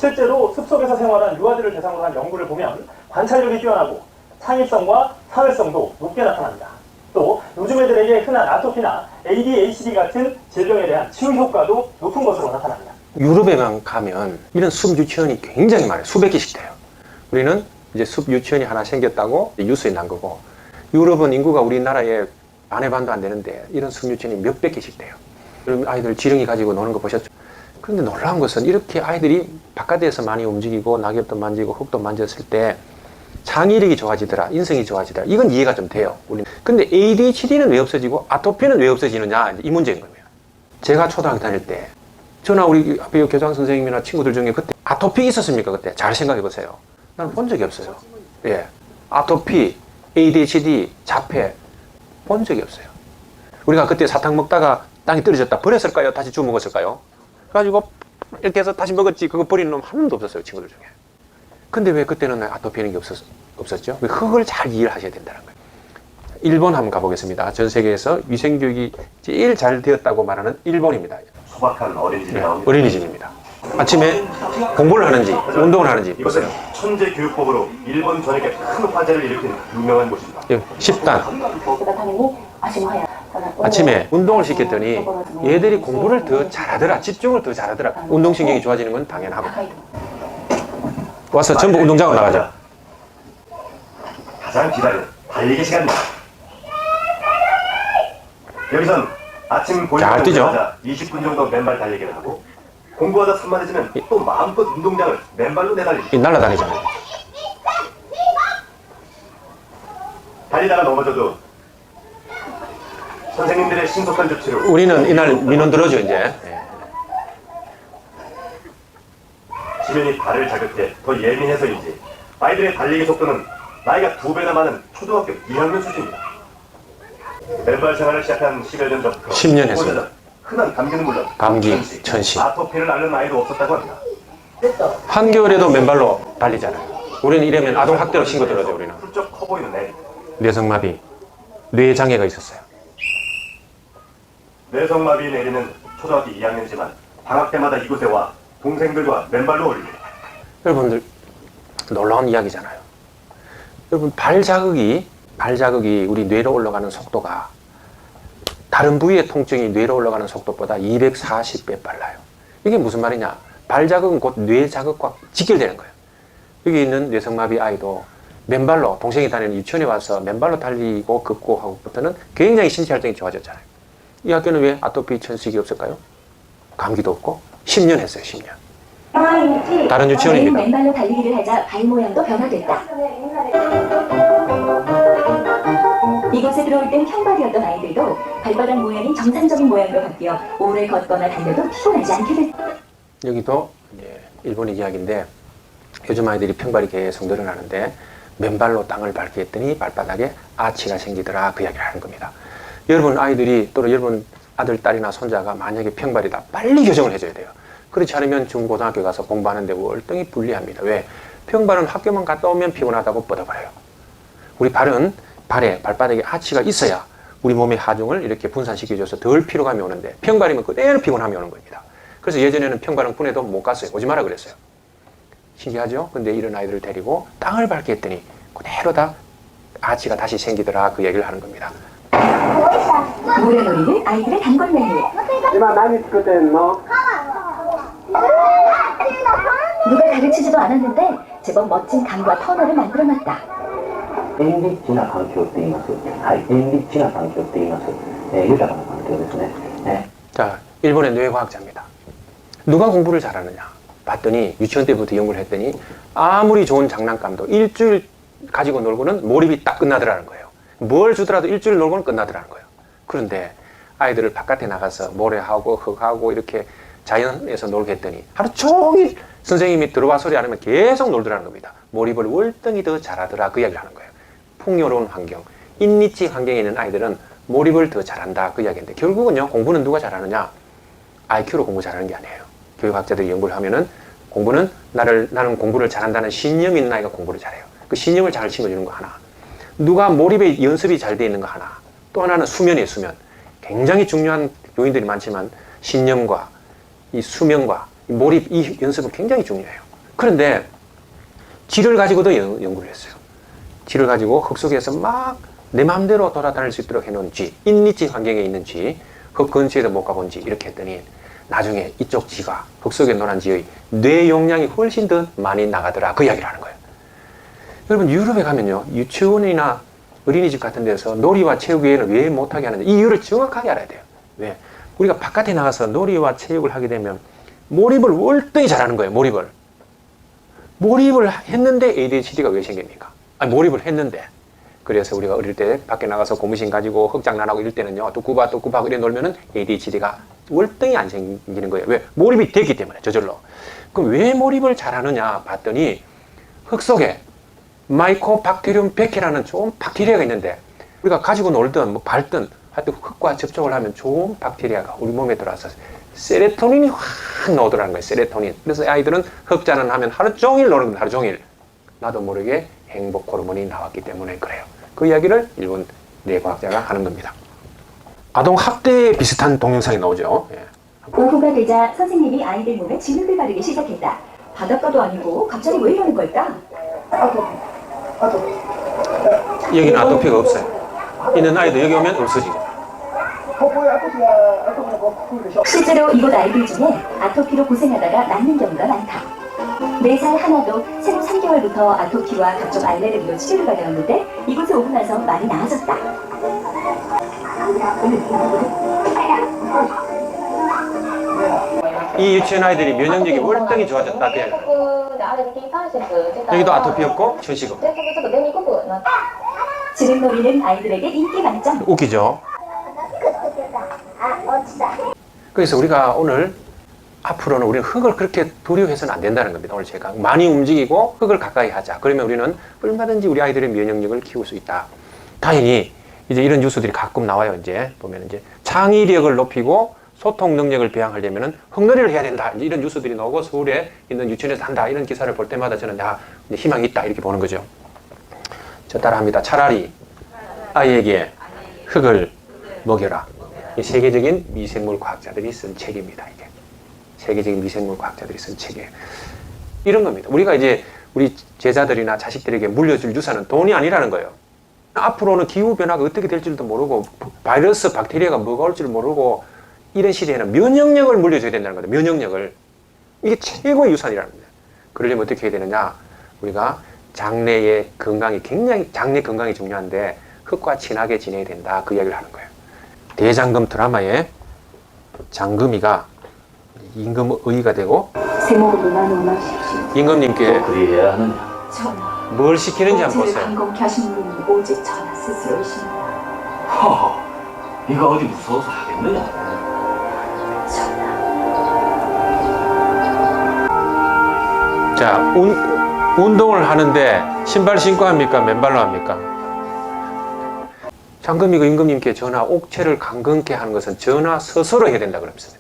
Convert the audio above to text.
실제로 숲속에서 생활한 유아들을 대상으로 한 연구를 보면 관찰력이 뛰어나고 창의성과 사회성도 높게 나타납니다. 또 요즘 애들에게 흔한 아토피나 ADHD 같은 질병에 대한 치유 효과도 높은 것으로 나타납니다. 유럽에만 가면 이런 숲 유치원이 굉장히 많아요. 수백 개씩 돼요. 우리는 이제 숲 유치원이 하나 생겼다고 뉴스에 난 거고, 유럽은 인구가 우리나라의 반의 반도 안 되는데 이런 숲 유치원이 몇백 개씩 돼요. 그럼 아이들 지렁이 가지고 노는 거 보셨죠? 그런데 놀라운 것은 이렇게 아이들이 바깥에서 많이 움직이고 낙엽도 만지고 흙도 만졌을 때 창의력이 좋아지더라, 인성이 좋아지더라, 이건 이해가 좀 돼요. 우리는. 근데 ADHD는 왜 없어지고 아토피는 왜 없어지느냐, 이 문제인 거예요. 제가 초등학교 다닐 때 저나 우리 앞에 교장 선생님이나 친구들 중에 그때 아토피 있었습니까? 그때 잘 생각해 보세요. 나는 본 적이 없어요. 예, 아토피, ADHD, 자폐 본 적이 없어요. 우리가 그때 사탕 먹다가 땅에 떨어졌다 버렸을까요? 다시 주워 먹었을까요? 그래가지고 이렇게 해서 다시 먹었지, 그거 버리는 놈 한 놈도 없었어요, 친구들 중에. 근데 왜 그때는 아토피는 게 없었죠? 흙을 잘 이해를 하셔야 된다는 거예요. 일본 한번 가보겠습니다. 전 세계에서 위생교육이 제일 잘 되었다고 말하는 일본입니다. 소박한 어린이집이 나옵니다. 어린이집입니다. 아침에 공부를 하는지 운동을 하는지 보세요. 천재 교육법으로 일본 전역에 큰 화제를 일으킨 유명한 곳입니다. 10단. 아침에 운동을 시켰더니 얘들이 공부를 더 잘하더라, 집중을 더 잘하더라. 운동신경이 좋아지는 건 당연하고. 와서 전부 운동장으로 나가죠. 가장 기다린 달리기 시간입니다. 여기선 아침 잘 뛰죠. 20분 정도 맨발 달리기를 하고, 공부하다 산만해지면 또 마음껏 운동장을 맨발로 내달립니다. 날아다니잖아요. 달리다가 넘어져도 선생님들의 신속한 조치로 우리는 이날 민원 들어줘 이제. 지면이 발을 자극해 더 예민해서인지 아이들의 달리기 속도는 나이가 2배나 많은 초등학교 2학년 수준입니다. 맨발 생활을 시작한 10여 년 전부터 10년 했습니다. 흔한 감기는 물론 감기, 천식. 아토피를 앓는 아이도 없었다고 합니다. 한겨울에도 맨발로 달리잖아요. 우리는 이러면 아동학대로 신고 들어죠. 우리는 훌쩍 커 보이는 애. 뇌성마비, 뇌장애가 있었어요. 뇌성마비 내리는 초등학교 2학년이지만 방학 때마다 이곳에 와 동생들과 맨발로 어울립니다. 여러분들 놀라운 이야기잖아요. 여러분 발자극이 우리 뇌로 올라가는 속도가 다른 부위의 통증이 뇌로 올라가는 속도보다 240배 빨라요. 이게 무슨 말이냐? 발자극은 곧 뇌자극과 직결되는 거예요. 여기 있는 뇌성마비 아이도 맨발로, 동생이 다니는 유치원에 와서 맨발로 달리고 걷고 하고부터는 굉장히 신체 활동이 좋아졌잖아요. 이 학교는 왜 아토피, 천식이 없을까요? 감기도 없고 10년 했어요. 10년. 다른 유치원입니다. 맨발로 달리기를 하자 발 모양도 변화됐다. 이곳에 들어올 땐 평발이었던 아이들도 발바닥 모양이 정상적인 모양으로 바뀌어 오래 걷거나 달려도 피곤하지 않게 됐다. 여기도 이제 일본의 이야기인데, 요즘 아이들이 평발이 계속 늘어나는데 맨발로 땅을 밟게 했더니 발바닥에 아치가 생기더라, 그 이야기를 하는 겁니다. 여러분 아이들이, 또는 여러분 아들, 딸이나 손자가 만약에 평발이다, 빨리 교정을 해줘야 돼요. 그렇지 않으면 중고등학교 가서 공부하는데 월등히 불리합니다. 왜? 평발은 학교만 갔다 오면 피곤하다고 뻗어버려요. 우리 발은 발바닥에 아치가 있어야 우리 몸의 하중을 이렇게 분산시켜줘서 덜 피로감이 오는데, 평발이면 그대로 피곤함이 오는 겁니다. 그래서 예전에는 평발은 군에도 못 갔어요. 오지 마라 그랬어요. 신기하죠? 근데 이런 아이들을 데리고 땅을 밟게 했더니 그대로 다 아치가 다시 생기더라, 그 얘기를 하는 겁니다. 모래놀이는 아이들의 단골 메뉴. 누가 가르치지도 않았는데 제법 멋진 강과 터널을 만들어놨다. エンリッチな環境って言います。はい、エンリッチな環境って言います。豊かな環境ですね。 자, 일본의 뇌과학자입니다. 누가 공부를 잘하느냐 봤더니, 유치원 때부터 연구를 했더니 아무리 좋은 장난감도 일주일 가지고 놀고는 몰입이 딱 끝나더라는 거예요. 뭘 주더라도 일주일 놀고는 끝나더라는 거예요. 그런데 아이들을 바깥에 나가서 모래하고 흙하고 이렇게 자연에서 놀게 했더니 하루 종일 선생님이 들어와 소리 안 하면 계속 놀더라는 겁니다. 몰입을 월등히 더 잘하더라, 그 이야기를 하는 거예요. 풍요로운 환경, 인리치 환경에 있는 아이들은 몰입을 더 잘한다, 그 이야기인데, 결국은요, 공부는 누가 잘하느냐? IQ로 공부 잘하는 게 아니에요. 교육학자들이 연구를 하면은 공부는 나는 공부를 잘한다는 신념이 있는 아이가 공부를 잘해요. 그 신념을 잘 심어주는 거 하나, 누가 몰입의 연습이 잘 돼 있는 거 하나, 또 하나는 수면이에요. 수면. 굉장히 중요한 요인들이 많지만 신념과 이 수면과 이 몰입, 이 연습은 굉장히 중요해요. 그런데 질을 가지고도 연구를 했어요. 질을 가지고 흙 속에서 막 내 마음대로 돌아다닐 수 있도록 해놓은 쥐, 인리지 환경에 있는 쥐, 흙 근처에도 못 가본 쥐 이렇게 했더니 나중에 이쪽 쥐가 흙 속에 노란 쥐의 뇌 용량이 훨씬 더 많이 나가더라. 그 이야기를 하는 거예요. 여러분 유럽에 가면요 유치원이나 어린이집 같은 데서 놀이와 체육 외에는 왜 못하게 하는지 이 이유를 정확하게 알아야 돼요. 왜? 우리가 바깥에 나가서 놀이와 체육을 하게 되면 몰입을 월등히 잘하는 거예요. 몰입을 했는데 ADHD가 왜 생깁니까? 아니 몰입을 했는데 그래서 우리가 어릴 때 밖에 나가서 고무신 가지고 흙장난하고 이럴 때는요 뚜꾸바 이래 놀면은 ADHD가 월등히 안 생기는 거예요. 왜? 몰입이 되기 때문에 저절로. 그럼 왜 몰입을 잘하느냐 봤더니 흙 속에 마이코박테리움 100개라는 좋은 박테리아가 있는데 우리가 가지고 놀든 뭐 밟든 하여튼 흙과 접촉을 하면 좋은 박테리아가 우리 몸에 들어와서 세로토닌이 확 나오더라는 거예요. 세로토닌. 그래서 아이들은 흙자는 하면 하루 종일 노는 겁니다. 하루 종일. 나도 모르게 행복 호르몬이 나왔기 때문에 그래요. 그 이야기를 일본 뇌과학자가 하는 겁니다. 아동 학대에 비슷한 동영상이 나오죠. 예. 오후가 되자 선생님이 아이들 몸에 진흙을 바르기 시작했다. 바닷가도 아니고 갑자기 왜 이러는 걸까? 여기는 아토피가 없어요. 있는 아이도 여기 오면 없어지고. 실제로 이곳 아이들 중에 아토피로 고생하다가 낫는 경우가 많다. 4살 하나도 생후 3개월부터 아토피와 각종 알레르기로 치료를 받아왔는데 이곳에 오고 나서 많이 나아졌다. 이 유치원 아이들이 면역력이 월등히 좋아졌다. 여기도 아토피였고 천식 없고. 지름놀이는 아이들에게 인기 만점. 웃기죠? 그래서 우리가 오늘 앞으로는 우리는 흙을 그렇게 두려워해서는 안 된다는 겁니다. 오늘 제가 많이 움직이고 흙을 가까이 하자. 그러면 우리는 얼마든지 우리 아이들의 면역력을 키울 수 있다. 다행히 이제 이런 뉴스들이 가끔 나와요. 이제 보면 이제 창의력을 높이고 소통 능력을 배양하려면은 흙놀이를 해야 된다. 이제 이런 뉴스들이 나오고 서울에 있는 유치원에서 한다. 이런 기사를 볼 때마다 저는 이제 희망이 있다. 이렇게 보는 거죠. 저 따라합니다. 차라리 아이에게 흙을 먹여라. 이 세계적인 미생물 과학자들이 쓴 책입니다. 이게 세계적인 미생물 과학자들이 쓴 책이에요. 이런 겁니다. 우리가 이제 우리 제자들이나 자식들에게 물려줄 유산은 돈이 아니라는 거예요. 앞으로는 기후 변화가 어떻게 될지도 모르고 바이러스, 박테리아가 뭐가 올지를 모르고 이런 시대에는 면역력을 물려줘야 된다는 거예요. 면역력을. 이게 최고의 유산이라는 거예요. 그러려면 어떻게 해야 되느냐? 우리가 장내의 건강이 굉장히 장내 건강이 중요한데 흙과 친하게 지내야 된다. 그 이야기를 하는 거예요. 대장금 드라마에 장금이가 임금의가 되고 세목으로 나누마십시오. 임금님께 그리해야 하느냐? 전하, 뭘 시키는지 한번 억지를 보세요. 방공케 하신 분은 오직 전하 스스로이십니다. 허허, 네가 어디 무서워서 하겠느냐? 전하, 자, 운동을 하는데 신발 신고 합니까? 맨발로 합니까? 장금이가 임금님께 전하 옥체를 강건케 하는 것은 전하 스스로 해야 된다 그랬습니다.